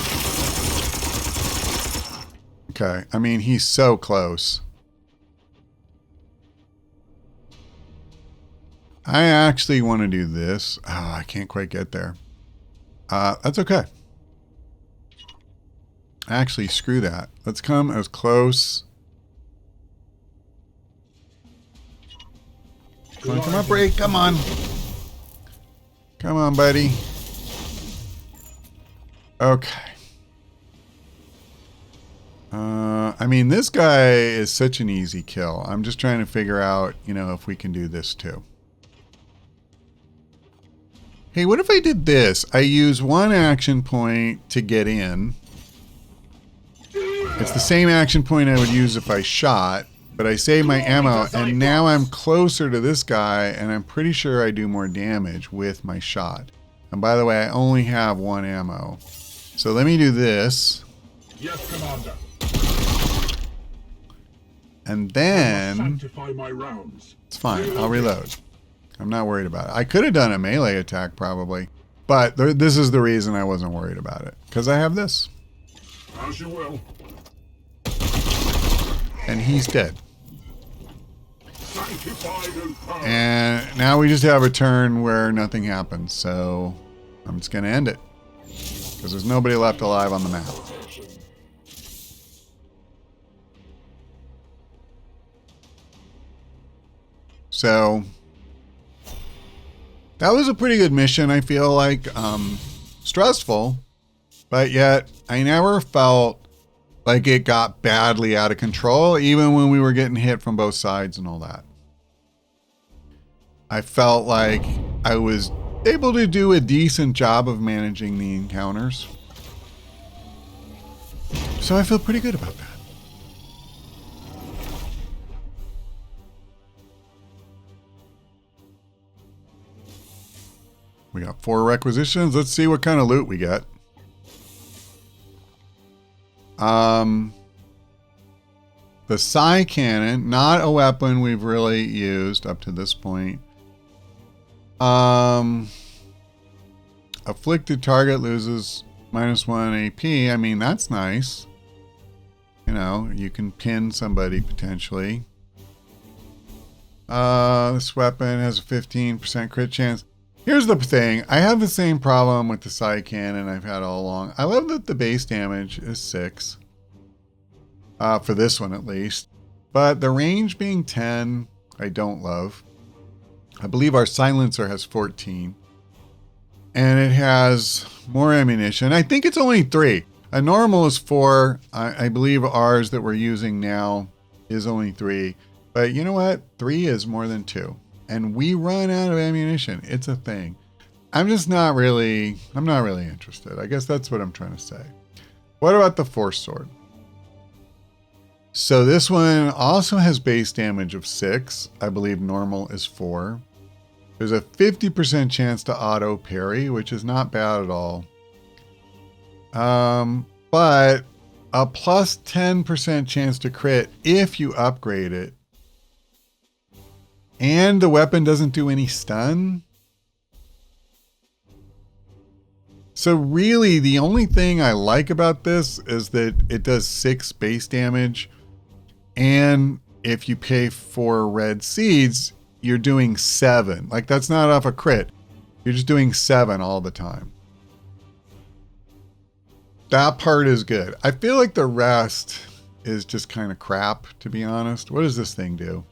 Okay, I mean, he's so close. I actually want to do this. Oh, I can't quite get there. That's okay. Actually, screw that. Let's come as close. Come on, break. Come on. Come on, buddy. Okay. I mean, this guy is such an easy kill. I'm just trying to figure out, you know, if we can do this too. Hey, what if I did this? I use one action point to get in. It's the same action point I would use if I shot, but I save my ammo, and now I'm closer to this guy, and I'm pretty sure I do more damage with my shot. And by the way, I only have one ammo. So let me do this. Yes, Commander. And then... Sanctify my rounds. It's fine. I'll reload. I'm not worried about it. I could have done a melee attack probably, but this is the reason I wasn't worried about it. Because I have this. As you will. And he's dead. Sanctified and purged. And now we just have a turn where nothing happens. So I'm just going to end it. Because there's nobody left alive on the map. So that was a pretty good mission, I feel like. Stressful, but yet I never felt like it got badly out of control, even when we were getting hit from both sides and all that. I felt like I was able to do a decent job of managing the encounters. So I feel pretty good about that. We got 4 requisitions. Let's see what kind of loot we get. The psi cannon, not a weapon we've really used up to this point. Afflicted target loses -1 AP. I mean, that's nice. You know, you can pin somebody potentially. This weapon has a 15% crit chance. Here's the thing. I have the same problem with the psi cannon I've had all along. I love that the base damage is 6. For this one at least. But the range being 10, I don't love. I believe our silencer has 14. And it has more ammunition. I think it's only 3. A normal is 4. I believe ours that we're using now is only 3. But you know what? 3 is more than 2. And we run out of ammunition. It's a thing. I'm not really interested. I guess that's what I'm trying to say. What about the force sword? So this one also has base damage of 6. I believe normal is 4. There's a 50% chance to auto parry, which is not bad at all. But a plus 10% chance to crit if you upgrade it. And the weapon doesn't do any stun. So really, the only thing I like about this is that it does 6 base damage. And if you pay 4 red seeds, you're doing 7. Like, that's not off a crit. You're just doing 7 all the time. That part is good. I feel like the rest is just kind of crap, to be honest. What does this thing do?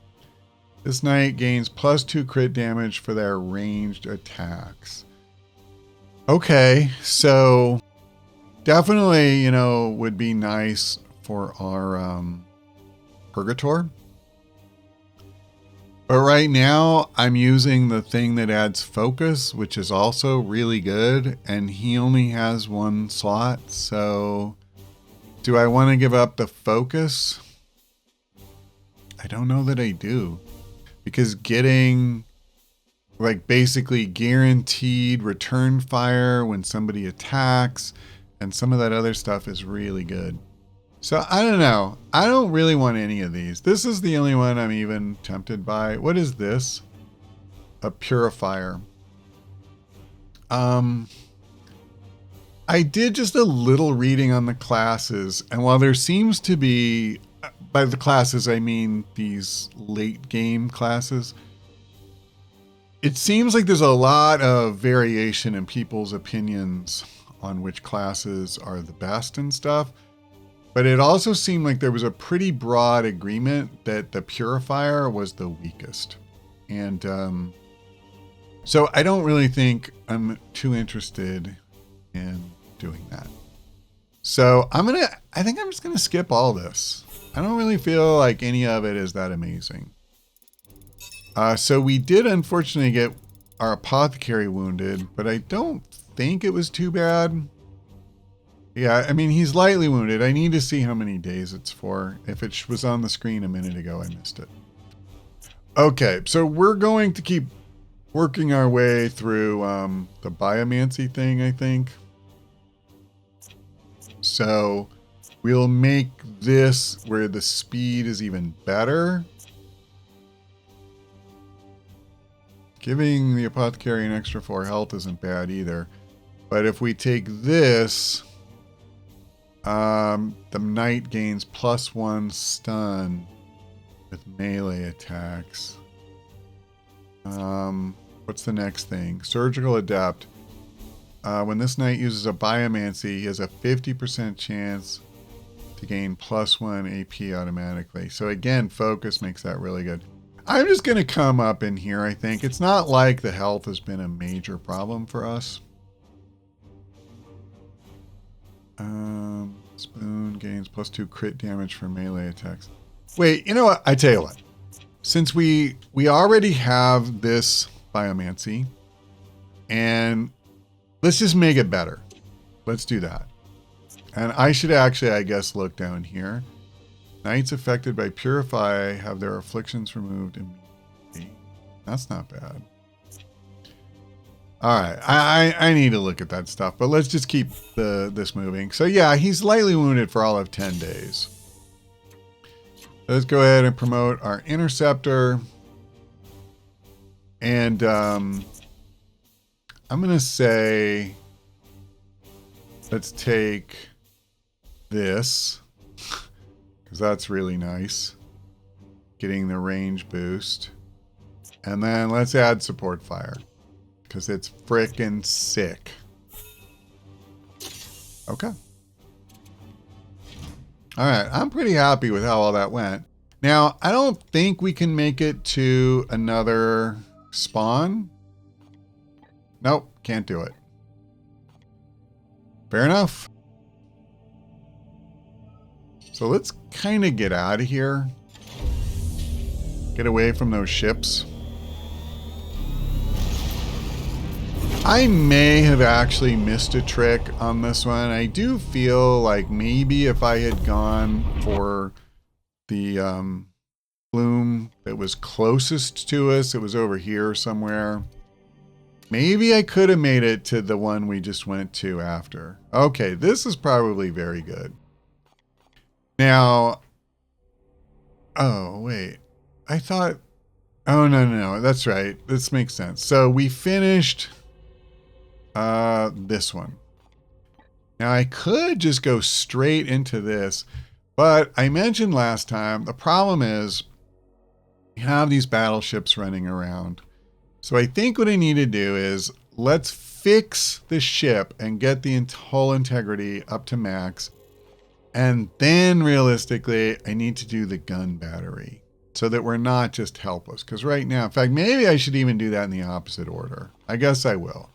This knight gains +2 crit damage for their ranged attacks. Okay, so definitely, you know, would be nice for our Purgator. But right now, I'm using the thing that adds focus, which is also really good, and he only has 1 slot, so do I want to give up the focus? I don't know that I do. Because getting, like, basically guaranteed return fire when somebody attacks and some of that other stuff is really good. So I don't know. I don't really want any of these. This is the only one I'm even tempted by. What is this? A purifier. I did just a little reading on the classes, and while there seems to be, by the classes I mean these late game classes, it seems like there's a lot of variation in people's opinions on which classes are the best and stuff. But it also seemed like there was a pretty broad agreement that the Purifier was the weakest. And so I don't really think I'm too interested in doing that. So I think I'm just going to skip all this. I don't really feel like any of it is that amazing. So we did unfortunately get our apothecary wounded, but I don't think it was too bad. Yeah, I mean, he's lightly wounded. I need to see how many days it's for. If it was on the screen a minute ago, I missed it. Okay, so we're going to keep working our way through the Biomancy thing, I think. So we'll make this where the speed is even better. Giving the apothecary an extra 4 health isn't bad either. But if we take this, the knight gains +1 stun with melee attacks. What's the next thing? Surgical adept. When this knight uses a biomancy, he has a 50% chance to gain +1 AP automatically. So again, focus makes that really good. I'm just going to come up in here, I think. It's not like the health has been a major problem for us. Spoon gains +2 crit damage for melee attacks. Wait, you know what? I tell you what. Since we already have this biomancy, and let's just make it better. Let's do that. And I should actually, I guess, look down here. Knights affected by Purify have their afflictions removed immediately. That's not bad. All right, I need to look at that stuff, but let's just keep this moving. So yeah, he's lightly wounded for all of 10 days. Let's go ahead and promote our interceptor. And I'm going to say, let's take this, because that's really nice. Getting the range boost. And then let's add support fire, because it's frickin' sick. Okay. All right, I'm pretty happy with how all that went. Now, I don't think we can make it to another spawn. Nope, can't do it. Fair enough. So let's kind of get out of here. Get away from those ships. I may have actually missed a trick on this one. I do feel like maybe if I had gone for the plume that was closest to us, it was over here somewhere. Maybe I could have made it to the one we just went to after. Okay, this is probably very good. Now, oh, wait. I thought, oh, no, that's right. This makes sense. So we finished this one. Now I could just go straight into this, but I mentioned last time, the problem is we have these battleships running around. So I think what I need to do is let's fix the ship and get the hull integrity up to max. And then realistically, I need to do the gun battery so that we're not just helpless. Because right now, in fact, maybe I should even do that in the opposite order. I guess I will.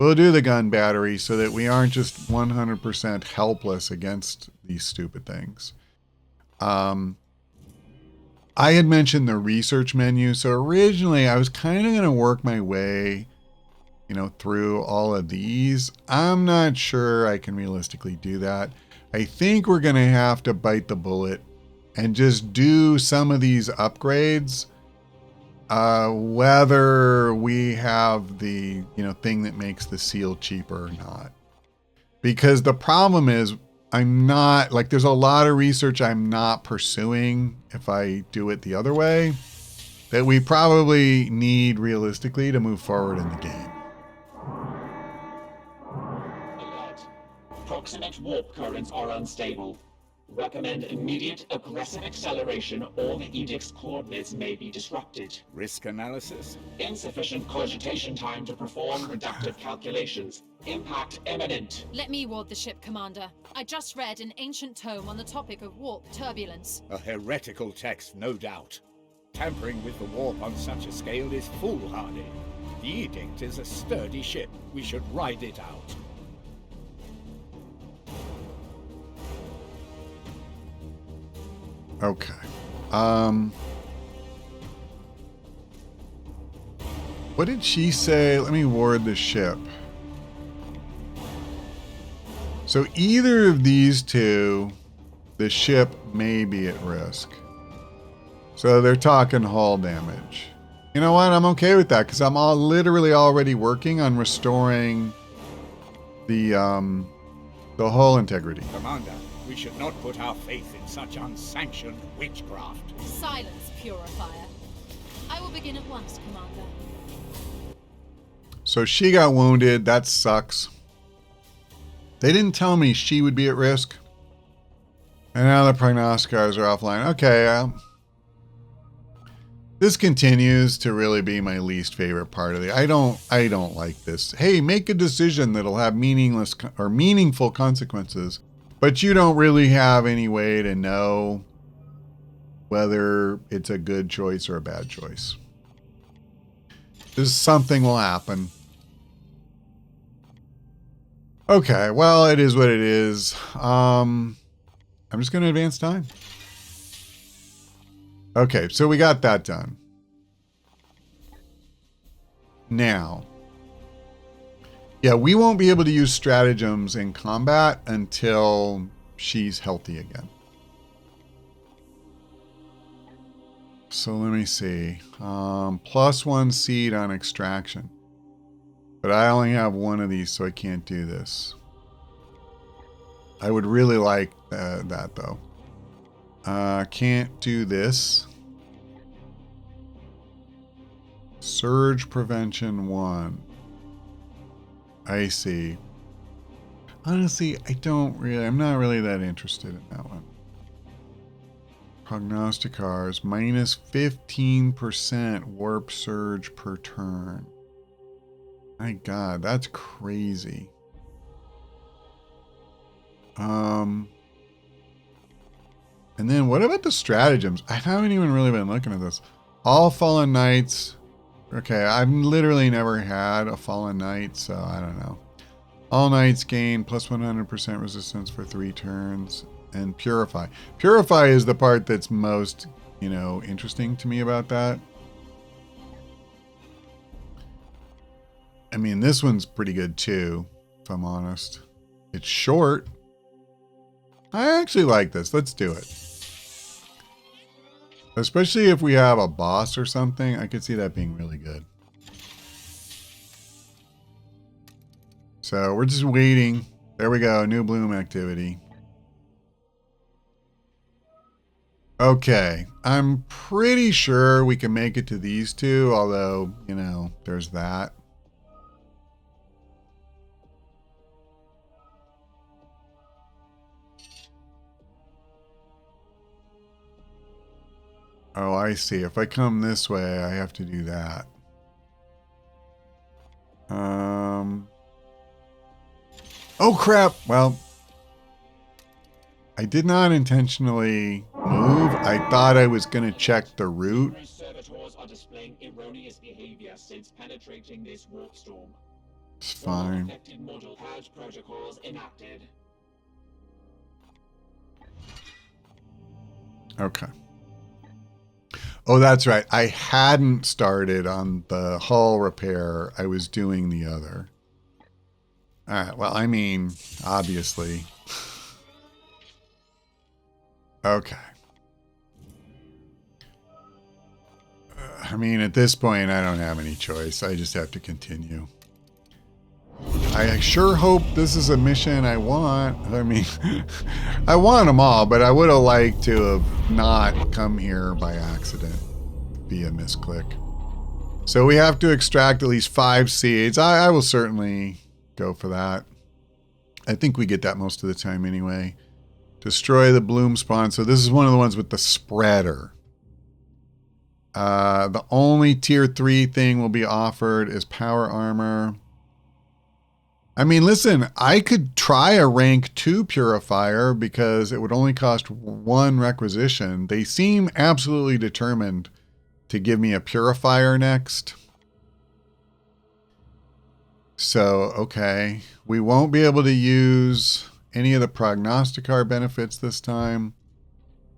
We'll do the gun battery so that we aren't just 100% helpless against these stupid things. I had mentioned the research menu. So originally I was kind of going to work my way, through all of these. I'm not sure I can realistically do that. I think we're going to have to bite the bullet and just do some of these upgrades. Whether we have the, thing that makes the seal cheaper or not. Because the problem is I'm not, there's a lot of research I'm not pursuing if I do it the other way that we probably need realistically to move forward in the game. Proximate warp currents are unstable. Recommend immediate aggressive acceleration or the Edict's coordinates may be disrupted. Risk analysis? Insufficient cogitation time to perform reductive calculations. Impact imminent. Let me ward the ship, Commander. I just read an ancient tome on the topic of warp turbulence. A heretical text, no doubt. Tampering with the warp on such a scale is foolhardy. The Edict is a sturdy ship. We should ride it out. Okay. What did she say? Let me ward the ship. So either of these two, the ship may be at risk. So they're talking hull damage. You know what? I'm okay with that because I'm literally already working on restoring the hull integrity. Commander, we should not put our faith in such unsanctioned witchcraft. Silence, Purifier. I will begin at once, Commander. So she got wounded. That sucks. They didn't tell me she would be at risk. And now the prognosticators are offline. Okay. This continues to really be my least favorite part of the... I don't like this. Hey, make a decision that'll have meaningless or meaningful consequences, but you don't really have any way to know whether it's a good choice or a bad choice. Something will happen. Okay, well, it is what it is. I'm just going to advance time. Okay, so we got that done. Now, yeah, we won't be able to use stratagems in combat until she's healthy again. So let me see. +1 seed on extraction. But I only have one of these, so I can't do this. I would really like that, though. Can't do this. Surge prevention 1. I see. Honestly, I'm not really that interested in that one. Prognosticators, -15% warp surge per turn. My God, that's crazy. And then what about the stratagems? I haven't even really been looking at this. All fallen knights. Okay, I've literally never had a fallen knight, so I don't know. All knights gain +100% resistance for 3 turns. And purify. Purify is the part that's most, interesting to me about that. I mean, this one's pretty good too, if I'm honest. It's short. I actually like this. Let's do it. Especially if we have a boss or something, I could see that being really good. So we're just waiting. There we go. New bloom activity. Okay. I'm pretty sure we can make it to these two, although, there's that. Oh, I see. If I come this way, I have to do that. Oh, crap. Well, I did not intentionally move. I thought I was going to check the route. Servitors are displaying erroneous behavior since penetrating this warp storm. It's fine. Affected module purge protocols enacted. Okay. Oh, that's right. I hadn't started on the hull repair. I was doing the other. All right. Well, I mean, obviously. Okay. I mean, at this point, I don't have any choice. I just have to continue. I sure hope this is a mission I want. I mean, I want them all, but I would have liked to have not come here by accident via misclick. So we have to extract at least 5 seeds. I will certainly go for that. I think we get that most of the time anyway. Destroy the bloom spawn. So this is one of the ones with the spreader. The only tier 3 thing will be offered is power armor. I mean, listen, I could try a rank 2 purifier because it would only cost 1 requisition. They seem absolutely determined to give me a purifier next. So, okay. We won't be able to use any of the prognosticar benefits this time.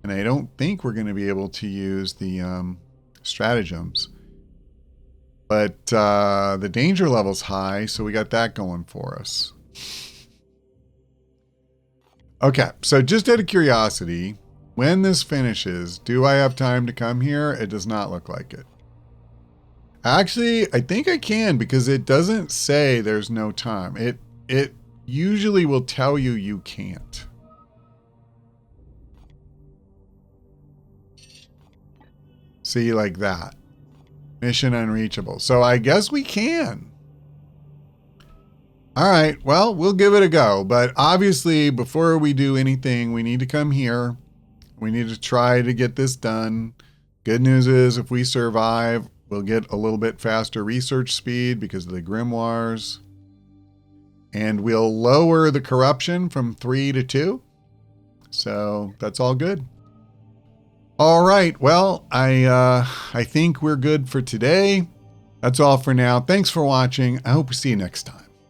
And I don't think we're going to be able to use the stratagems. But the danger level's high, so we got that going for us. Okay, so just out of curiosity, when this finishes, do I have time to come here? It does not look like it. Actually, I think I can because it doesn't say there's no time. It usually will tell you you can't. See, like that. Mission unreachable. So I guess we can. All right, well, we'll give it a go. But obviously, before we do anything, we need to come here. We need to try to get this done. Good news is if we survive, we'll get a little bit faster research speed because of the grimoires. And we'll lower the corruption from 3 to 2. So that's all good. All right, well, I think we're good for today. That's all for now. Thanks for watching. I hope to see you next time.